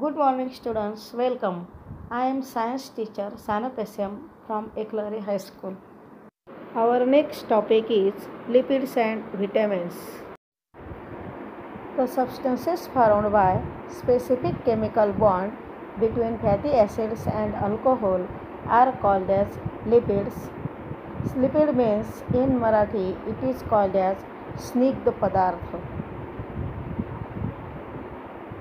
Good morning, students. Welcome. I am science teacher Sana Pesyam from Eklari High School. Our next topic is lipids and vitamins. The substances formed by specific chemical bond between fatty acids and alcohol are called as lipids. Lipid means in Marathi it is called as snigdha padarth.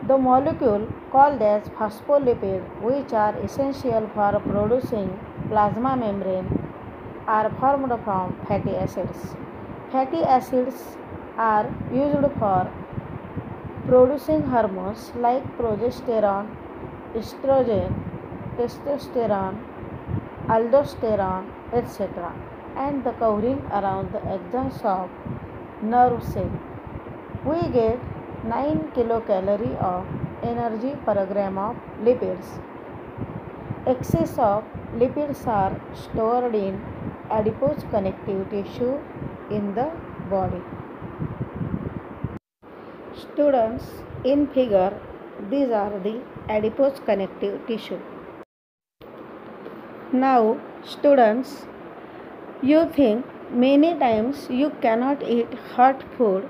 The molecule called as phospholipid, which are essential for producing plasma membrane, are formed from fatty acids. Fatty acids are used for producing hormones like progesterone, estrogen, testosterone, aldosterone, etc., and the covering around the axons of nerve cell. We get 9 kilocalorie of energy per gram of lipids. Excess of lipids are stored in adipose connective tissue in the body. Students, in figure, these are the adipose connective tissue. Now, students, you think many times you cannot eat hot food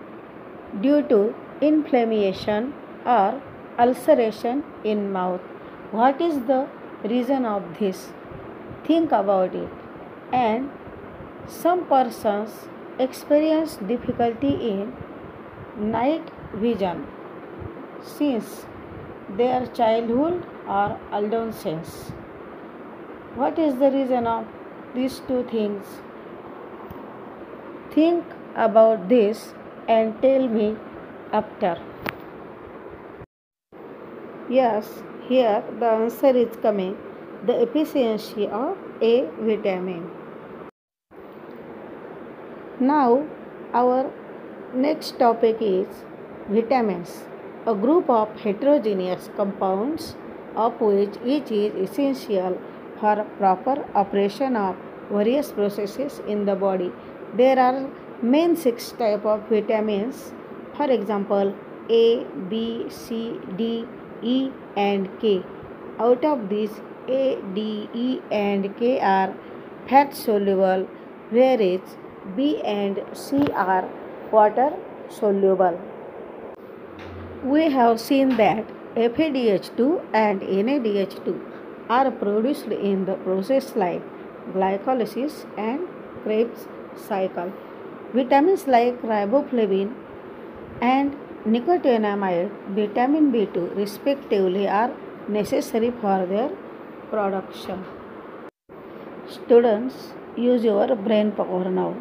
due to inflammation or ulceration in mouth. What is the reason of this? Think about it. And some persons experience difficulty in night vision since their childhood or adolescence. What is the reason of these two things? Think about this and tell me after. Yes, here the answer is coming, the efficiency of A vitamin. Now our next topic is vitamins, a group of heterogeneous compounds of which each is essential for proper operation of various processes in the body. There are main 6 types of vitamins, for example A, B, C, D, E and K. Out of these, A, D, E and K are fat soluble, whereas B and C are water soluble. We have seen that FADH2 and NADH2 are produced in the process like glycolysis and Krebs cycle. Vitamins like riboflavin and nicotinamide, vitamin B2 respectively are necessary for their production. Students, use your brain power now.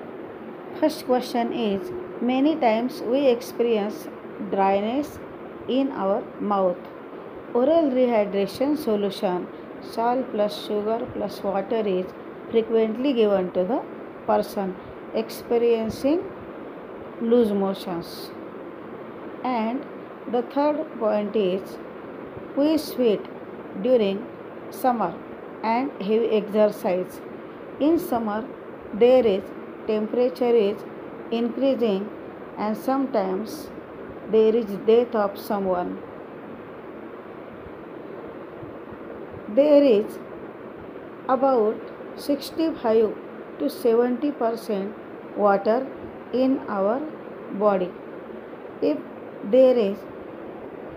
First question is, many times we experience dryness in our mouth. Oral rehydration solution, salt plus sugar plus water is frequently given to the person experiencing loose motions. And the third point is, we sweat during summer and heavy exercise. In summer, there is temperature is increasing and sometimes there is death of someone. There is about 65 to 70% water in our body. If there is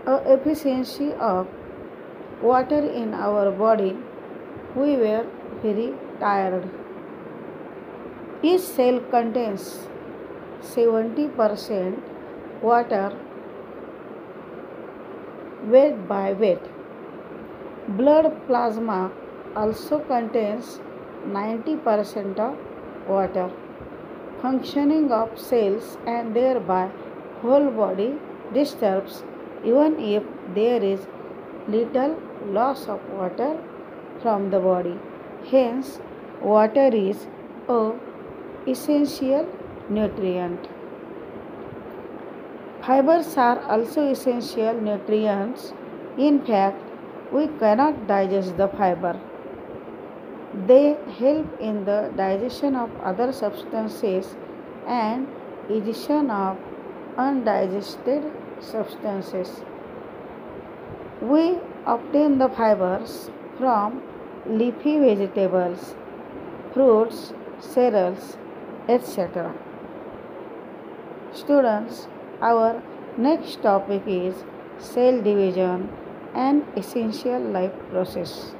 a efficiency of water in our body, we were very tired. Each cell contains 70% water weight by weight. Blood plasma also contains 90% of water. Functioning of cells and thereby whole body disturbs even if there is little loss of water from the body. Hence, water is a essential nutrient. Fibers are also essential nutrients. In fact, we cannot digest the fiber. They help in the digestion of other substances and digestion of undigested substances. We obtain the fibers from leafy vegetables, fruits, cereals, etc. Students, our next topic is cell division and essential life process.